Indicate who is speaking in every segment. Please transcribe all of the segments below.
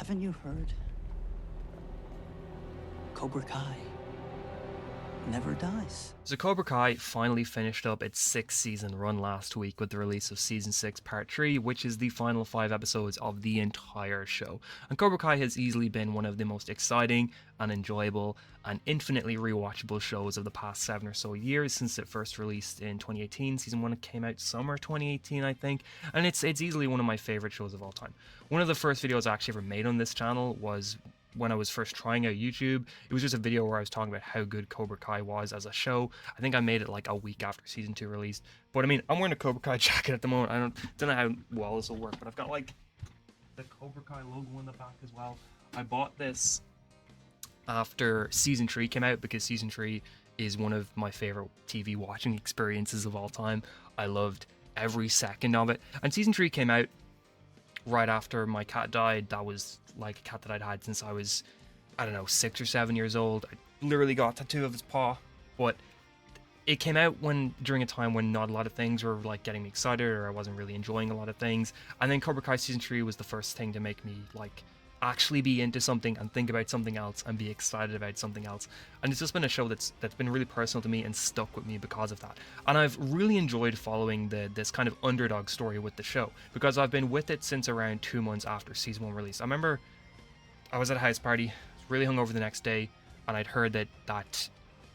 Speaker 1: Haven't you heard? Cobra Kai never dies.
Speaker 2: So Cobra Kai finally finished up its 6th-season run last week with the release of Season 6 Part 3, which is the final 5 episodes of the entire show. And Cobra Kai has easily been one of the most exciting and enjoyable and infinitely rewatchable shows of the past 7 or so years since it first released in 2018. Season 1 came out summer 2018, I think, and it's easily one of my favorite shows of all time. One of the first videos I actually ever made on this channel was when I was first trying out YouTube. It was just a video where I was talking about how good Cobra Kai was as a show. I think I made it like a week after Season 2 released. But I mean, I'm wearing a Cobra Kai jacket at the moment. I don't know how well this will work, but I've got like the Cobra Kai logo in the back as well. I bought this after Season 3 came out because Season 3 is one of my favorite TV watching experiences of all time. I loved every second of it. And Season 3 came out right after my cat died. That was like a cat that I'd had since I was, I don't know, 6 or 7 years old. I literally got a tattoo of his paw, but it came out during a time when not a lot of things were like getting me excited, or I wasn't really enjoying a lot of things. And then Cobra Kai Season 3 was the first thing to make me like actually be into something and think about something else and be excited about something else. And it's just been a show that's been really personal to me and stuck with me because of that. And I've really enjoyed following this kind of underdog story with the show, because I've been with it since around 2 months after Season 1 release. I remember I was at a house party, really hungover the next day, and I'd heard that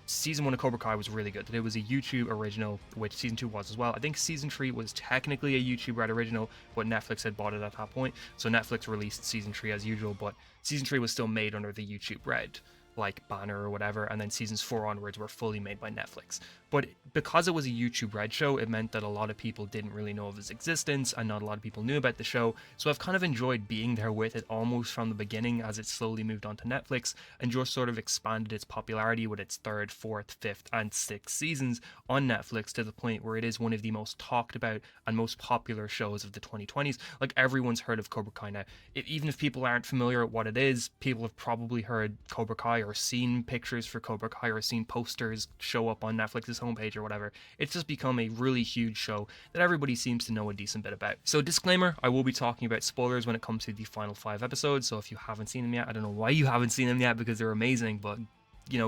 Speaker 2: Season 1 of Cobra Kai was really good, that it was a YouTube original, which Season 2 was as well. I think Season 3 was technically a YouTube Red original, but Netflix had bought it at that point, so Netflix released Season 3 as usual, but Season 3 was still made under the YouTube Red like banner or whatever, and then Seasons 4 onwards were fully made by Netflix. But because it was a YouTube Red show, it meant that a lot of people didn't really know of its existence, and not a lot of people knew about the show, so I've kind of enjoyed being there with it almost from the beginning as it slowly moved on to Netflix, and just sort of expanded its popularity with its 3rd, 4th, 5th, and 6th seasons on Netflix, to the point where it is one of the most talked about and most popular shows of the 2020s. Like, everyone's heard of Cobra Kai now. Even if people aren't familiar with what it is, people have probably heard Cobra Kai, or seen pictures for Cobra Kai, or seen posters show up on Netflix's homepage or whatever. It's just become a really huge show that everybody seems to know a decent bit about. So disclaimer, I will be talking about spoilers when it comes to the final 5 episodes, so if you haven't seen them yet, I don't know why you haven't seen them yet, because they're amazing, but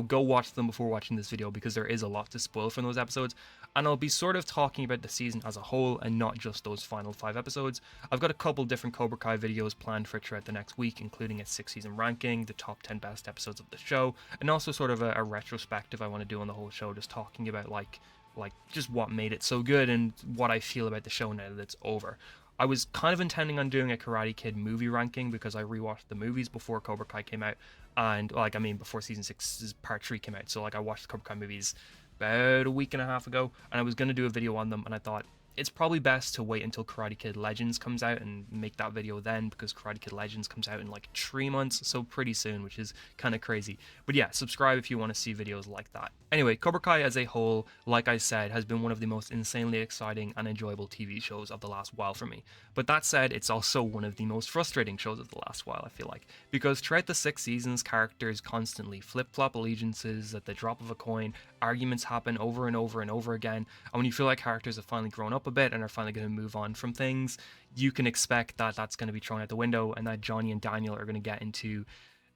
Speaker 2: go watch them before watching this video, because there is a lot to spoil from those episodes. And I'll be sort of talking about the season as a whole and not just those final 5 episodes. I've got a couple different Cobra Kai videos planned for throughout the next week, including a 6th-season ranking, the top 10 best episodes of the show, and also sort of a retrospective I want to do on the whole show, just talking about like just what made it so good and what I feel about the show now that it's over. I was kind of intending on doing a Karate Kid movie ranking, because I rewatched the movies before Cobra Kai came out, and before Season 6's Part 3 came out. So I watched the Cobra Kai movies about a week and a half ago, and I was going to do a video on them, and I thought it's probably best to wait until Karate Kid Legends comes out and make that video then, because Karate Kid Legends comes out in like 3 months, so pretty soon, which is kind of crazy. But yeah, subscribe if you want to see videos like that. Anyway, Cobra Kai as a whole, like I said, has been one of the most insanely exciting and enjoyable TV shows of the last while for me. But that said, it's also one of the most frustrating shows of the last while, I feel like, because throughout the 6 seasons, characters constantly flip-flop allegiances at the drop of a coin, arguments happen over and over and over again, and when you feel like characters have finally grown up a bit and are finally going to move on from things, you can expect that that's going to be thrown out the window, and that Johnny and Daniel are going to get into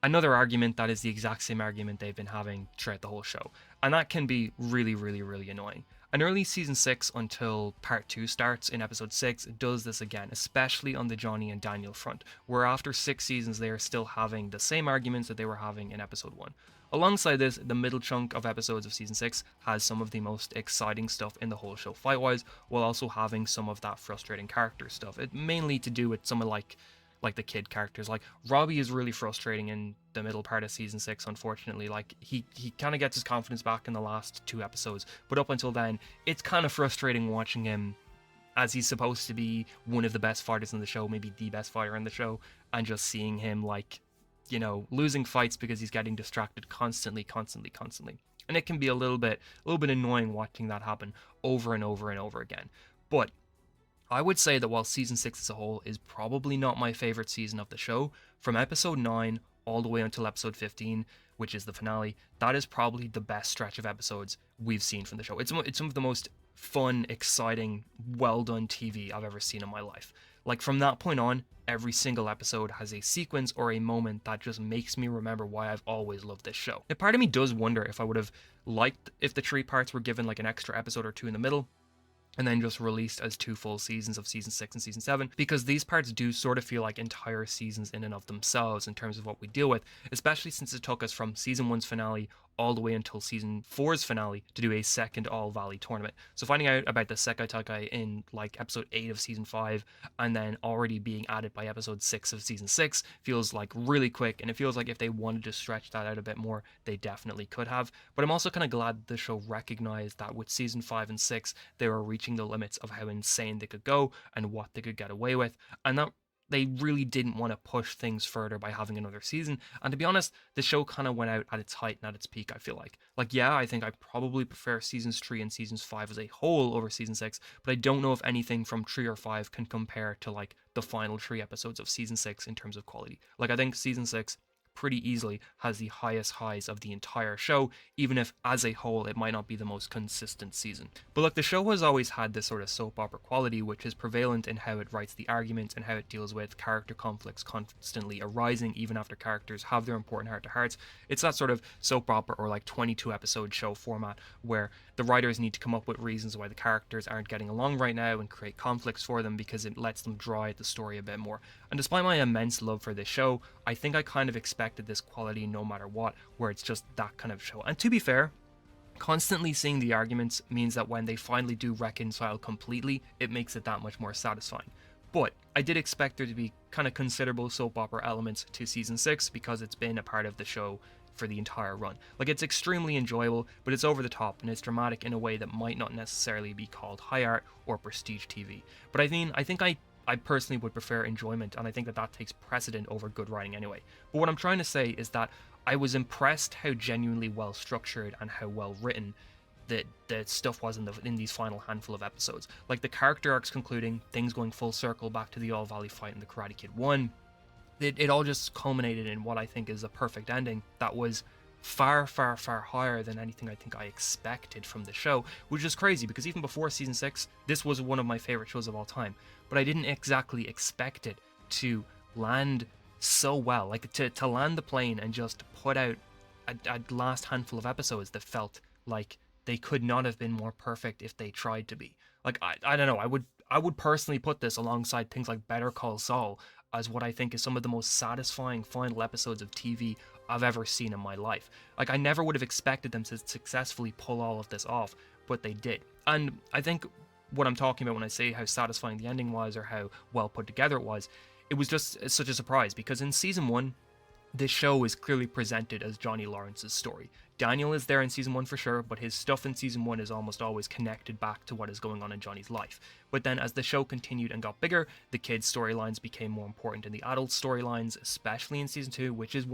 Speaker 2: another argument that is the exact same argument they've been having throughout the whole show. And that can be really, really, really annoying. And early Season 6 until Part 2 starts in Episode 6 does this again, especially on the Johnny and Daniel front, where after 6 seasons they are still having the same arguments that they were having in Episode 1. Alongside this, the middle chunk of episodes of Season 6 has some of the most exciting stuff in the whole show fight-wise, while also having some of that frustrating character stuff. It mainly to do with some of like the kid characters. Like, Robbie is really frustrating in the middle part of Season 6, unfortunately. Like, he kind of gets his confidence back in the last 2 episodes, but up until then, it's kind of frustrating watching him, as he's supposed to be one of the best fighters in the show, maybe the best fighter in the show, and just seeing him, like, losing fights because he's getting distracted constantly. And it can be a little bit annoying watching that happen over and over and over again. But I would say that while Season 6 as a whole is probably not my favorite season of the show, from Episode 9 all the way until Episode 15, which is the finale, that is probably the best stretch of episodes we've seen from the show. It's some of the most fun, exciting, well-done TV I've ever seen in my life. Like from that point on, every single episode has a sequence or a moment that just makes me remember why I've always loved this show. And part of me does wonder if I would have liked if the three parts were given like an extra episode or two in the middle, and then just released as 2 full seasons of season 6 and season 7, because these parts do sort of feel like entire seasons in and of themselves in terms of what we deal with, especially since it took us from season 1's finale all the way until season 4's finale to do a second All Valley tournament. So finding out about the Sekai Taikai in like episode 8 of season 5 and then already being added by episode 6 of season 6 feels like really quick, and it feels like if they wanted to stretch that out a bit more, they definitely could have. But I'm also kind of glad the show recognized that with season 5 and 6, they were reaching the limits of how insane they could go and what they could get away with, and that they really didn't want to push things further by having another season. And to be honest, the show kind of went out at its height and at its peak, I feel like. Like, yeah, I think I probably prefer seasons 3 and seasons 5 as a whole over season 6, but I don't know if anything from 3 or 5 can compare to like the final 3 episodes of season 6 in terms of quality. Like, I think season 6 pretty easily has the highest highs of the entire show, even if as a whole it might not be the most consistent season. But look, the show has always had this sort of soap opera quality, which is prevalent in how it writes the arguments and how it deals with character conflicts constantly arising even after characters have their important heart-to-hearts. It's that sort of soap opera or like 22 episode show format where the writers need to come up with reasons why the characters aren't getting along right now and create conflicts for them because it lets them draw out the story a bit more. And despite my immense love for this show, I think I kind of expected this quality no matter what, where it's just that kind of show. And to be fair, constantly seeing the arguments means that when they finally do reconcile completely, it makes it that much more satisfying. But I did expect there to be kind of considerable soap opera elements to season 6 because it's been a part of the show for the entire run. Like, it's extremely enjoyable, but it's over the top and it's dramatic in a way that might not necessarily be called high art or prestige TV. But I think I personally would prefer enjoyment, and I think that takes precedent over good writing anyway. But what I'm trying to say is that I was impressed how genuinely well structured and how well written the stuff was in these final handful of episodes. Like the character arcs concluding, things going full circle back to the All Valley fight in the Karate Kid 1. It all just culminated in what I think is a perfect ending that was far, far, far higher than anything I think I expected from the show, which is crazy because even before season 6, this was one of my favorite shows of all time. But I didn't exactly expect it to land so well, like to land the plane and just put out a last handful of episodes that felt like they could not have been more perfect if they tried to be. Like, I don't know, I would personally put this alongside things like Better Call Saul as what I think is some of the most satisfying final episodes of TV I've ever seen in my life. Like, I never would have expected them to successfully pull all of this off, but they did. And I think what I'm talking about when I say how satisfying the ending was or how well put together it was just such a surprise, because in season 1, this show is clearly presented as Johnny Lawrence's story. Daniel is there in season 1 for sure, but his stuff in season 1 is almost always connected back to what is going on in Johnny's life. But then as the show continued and got bigger, the kids' storylines became more important than the adult storylines, especially in season 2, which is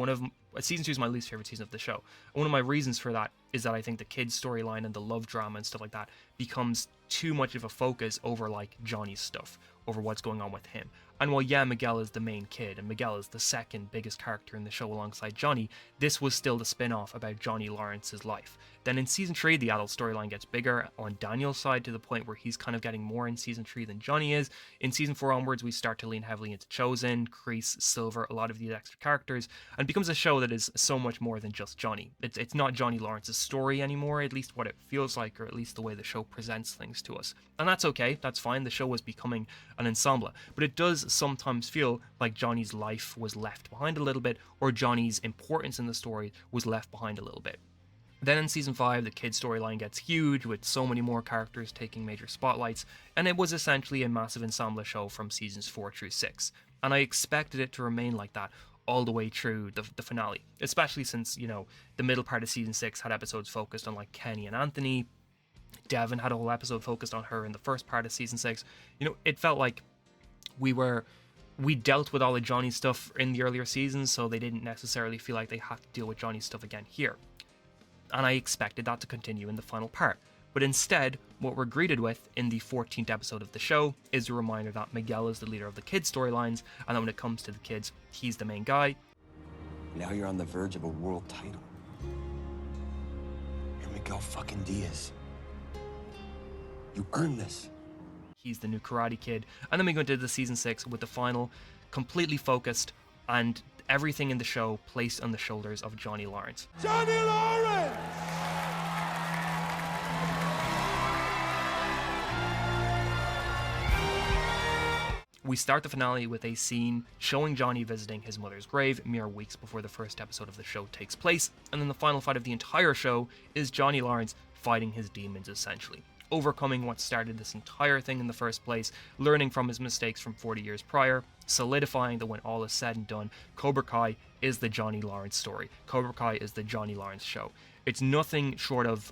Speaker 2: season 2 is my least favorite season of the show. And one of my reasons for that is that I think the kids' storyline and the love drama and stuff like that becomes too much of a focus over like Johnny's stuff, over what's going on with him. And while yeah, Miguel is the main kid, and Miguel is the second biggest character in the show alongside Johnny, this was still the spin-off about Johnny Lawrence's life. Then in season 3, the adult storyline gets bigger on Daniel's side to the point where he's kind of getting more in season 3 than Johnny is. In season 4 onwards, we start to lean heavily into Chosen, Kreese, Silver, a lot of these extra characters, and it becomes a show that is so much more than just Johnny. It's not Johnny Lawrence's story anymore, at least what it feels like, or at least the way the show presents things to us. And that's okay, that's fine, the show was becoming an ensemble, but it does sometimes feel like Johnny's life was left behind a little bit, or Johnny's importance in the story was left behind a little bit. Then in season 5, the kid storyline gets huge, with so many more characters taking major spotlights, and it was essentially a massive ensemble show from seasons 4 through 6. And I expected it to remain like that all the way through the finale, especially since, you know, the middle part of season 6 had episodes focused on like Kenny and Anthony. Devin had a whole episode focused on her in the first part of season 6. You know, it felt like we dealt with all of Johnny's stuff in the earlier seasons, so they didn't necessarily feel like they had to deal with Johnny's stuff again here. And I expected that to continue in the final part. But instead, what we're greeted with in the 14th episode of the show is a reminder that Miguel is the leader of the kids' storylines, and that when it comes to the kids, he's the main guy.
Speaker 3: Now you're on the verge of a world title. You're Miguel fucking Diaz. You earned this.
Speaker 2: He's the new Karate Kid. And then we go into the season 6 with the final, completely focused, and everything in the show placed on the shoulders of Johnny Lawrence.
Speaker 4: Johnny Lawrence!
Speaker 2: We start the finale with a scene showing Johnny visiting his mother's grave mere weeks before the first episode of the show takes place, and then the final fight of the entire show is Johnny Lawrence fighting his demons, essentially. Overcoming what started this entire thing in the first place, learning from his mistakes from 40 years prior, solidifying that when all is said and done, Cobra Kai is the Johnny Lawrence story. Cobra Kai is the Johnny Lawrence show. It's nothing short of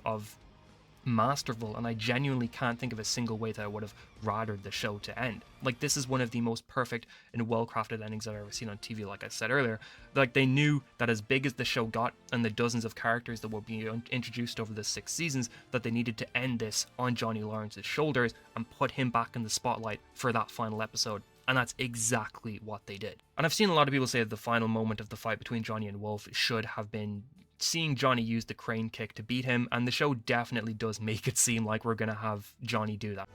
Speaker 2: masterful, and I genuinely can't think of a single way that I would have rathered the show to end. Like, this is one of the most perfect and well-crafted endings I've ever seen on TV, like I said earlier. Like, they knew that as big as the show got and the dozens of characters that will be introduced over the 6 seasons, that they needed to end this on Johnny Lawrence's shoulders and put him back in the spotlight for that final episode. And that's exactly what they did. And I've seen a lot of people say that the final moment of the fight between Johnny and Wolf should have been seeing Johnny use the crane kick to beat him, and the show definitely does make it seem like we're gonna have Johnny do that.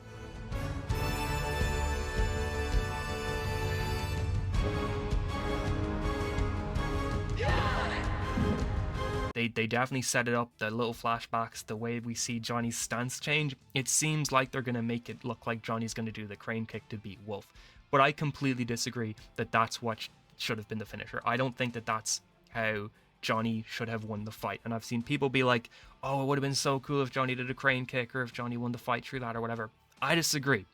Speaker 2: They definitely set it up, the little flashbacks, the way we see Johnny's stance change. It seems like they're gonna make it look like Johnny's gonna do the crane kick to beat Wolf. But I completely disagree that that's what should have been the finisher. I don't think that that's how Johnny should have won the fight. And I've seen people be like, oh, it would have been so cool if Johnny did a crane kick, or if Johnny won the fight through that, or whatever. I disagree.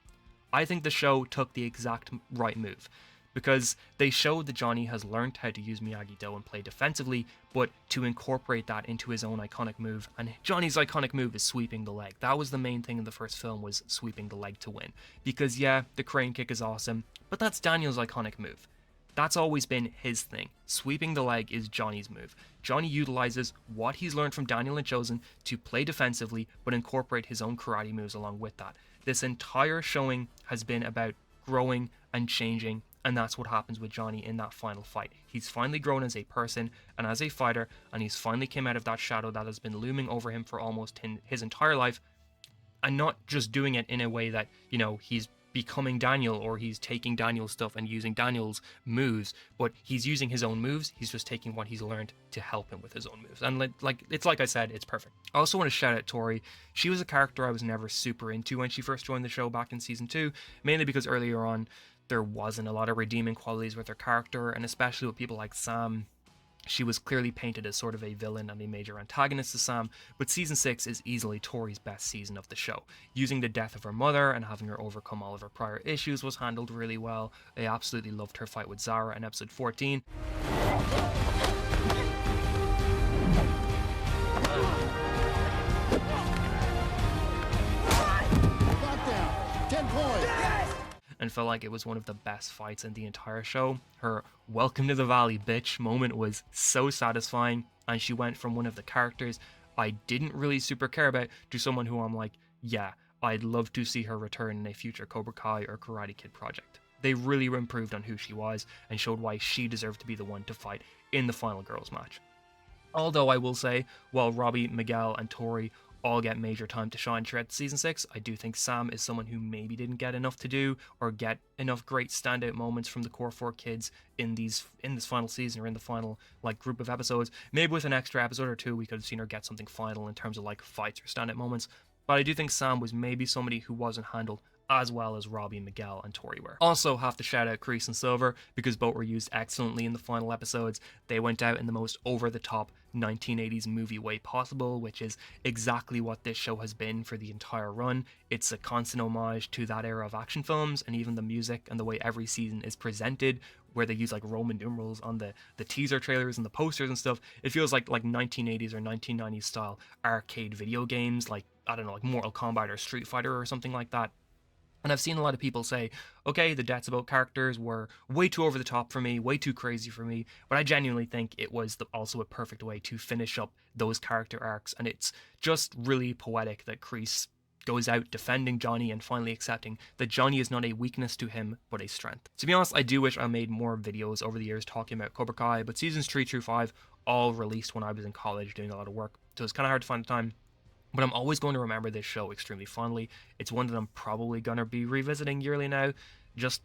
Speaker 2: I think the show took the exact right move, because they showed that Johnny has learned how to use Miyagi-Do and play defensively, but to incorporate that into his own iconic move. And Johnny's iconic move is sweeping the leg. That was the main thing in the first film, was sweeping the leg to win. Because yeah, the crane kick is awesome, but that's Daniel's iconic move. That's always been his thing. Sweeping the leg is Johnny's move. Johnny utilizes what he's learned from Daniel and Chosen to play defensively, but incorporate his own karate moves along with that. This entire showing has been about growing and changing, and that's what happens with Johnny in that final fight. He's finally grown as a person and as a fighter, and he's finally came out of that shadow that has been looming over him for almost his entire life, and not just doing it in a way that, you know, he's becoming Daniel, or he's taking Daniel's stuff and using Daniel's moves, but he's using his own moves. He's just taking what he's learned to help him with his own moves. And like I said, it's perfect. I also want to shout out Tori. She was a character I was never super into when she first joined the show back in season 2, mainly because earlier on there wasn't a lot of redeeming qualities with her character, and especially with people like Sam. She was clearly painted as sort of a villain and a major antagonist to Sam, but season 6 is easily Tori's best season of the show. Using the death of her mother and having her overcome all of her prior issues was handled really well. I absolutely loved her fight with Zara in episode 14.
Speaker 4: Knockdown, 10 points.
Speaker 2: And felt like it was one of the best fights in the entire show. Her welcome to the valley bitch moment was so satisfying, and she went from one of the characters I didn't really super care about to someone who I'm like, yeah, I'd love to see her return in a future Cobra Kai or Karate Kid project. They really improved on who she was and showed why she deserved to be the one to fight in the final girls match. Although I will say, while Robbie, Miguel and Tori all get major time to shine throughout season 6, I do think Sam is someone who maybe didn't get enough to do, or get enough great standout moments from the core 4 kids in this final season, or in the final group of episodes. Maybe with an extra episode or 2 we could have seen her get something final in terms of fights or standout moments, but I do think Sam was maybe somebody who wasn't handled as well as Robbie, Miguel, and Tori were. Also have to shout out Kreese and Silver, because both were used excellently in the final episodes. They went out in the most over-the-top 1980s movie way possible, which is exactly what this show has been for the entire run. It's a constant homage to that era of action films, and even the music and the way every season is presented, where they use Roman numerals on the teaser trailers and the posters and stuff. It feels like 1980s or 1990s style arcade video games, I don't know, Mortal Kombat or Street Fighter or something like that. And I've seen a lot of people say, okay, the deaths about characters were way too over the top for me, way too crazy for me, but I genuinely think it was also a perfect way to finish up those character arcs, and it's just really poetic that Kreese goes out defending Johnny and finally accepting that Johnny is not a weakness to him, but a strength. To be honest, I do wish I made more videos over the years talking about Cobra Kai, but seasons 3 through 5 all released when I was in college doing a lot of work, so it's kind of hard to find the time. But I'm always going to remember this show extremely fondly. It's one that I'm probably going to be revisiting yearly now,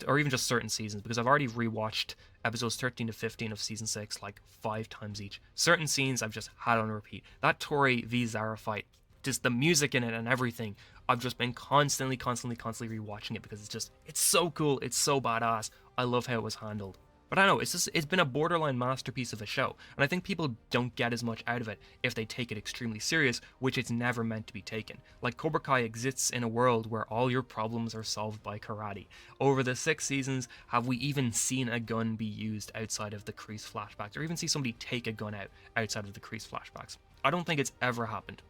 Speaker 2: or even just certain seasons, because I've already rewatched episodes 13 to 15 of season 6 like 5 times each. Certain scenes I've just had on repeat. That Tori v Zara fight, just the music in it and everything, I've just been constantly rewatching it because it's so cool, it's so badass. I love how it was handled. But I don't know, it's been a borderline masterpiece of a show, and I think people don't get as much out of it if they take it extremely serious, which it's never meant to be taken. Like, Cobra Kai exists in a world where all your problems are solved by karate. Over the 6 seasons, have we even seen a gun be used outside of the Kreese flashbacks, or even see somebody take a gun out outside of the Kreese flashbacks? I don't think it's ever happened.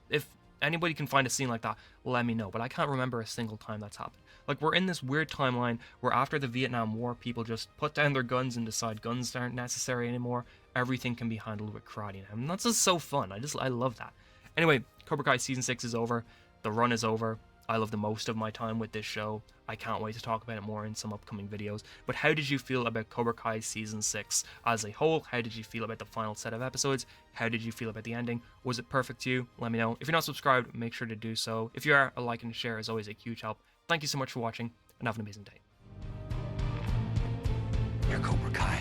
Speaker 2: If anybody can find a scene like that, let me know, but I can't remember a single time that's happened. Like, we're in this weird timeline where after the Vietnam War, people just put down their guns and decide guns aren't necessary anymore. Everything can be handled with karate now, and that's just so fun. I love that. Anyway, Cobra Kai Season 6 is over. The run is over. I love the most of my time with this show. I can't wait to talk about it more in some upcoming videos. But how did you feel about Cobra Kai Season 6 as a whole? How did you feel about the final set of episodes? How did you feel about the ending? Was it perfect to you? Let me know. If you're not subscribed, make sure to do so. If you are, a like and a share is always a huge help. Thank you so much for watching, and have an amazing day.
Speaker 3: You're Cobra Kai.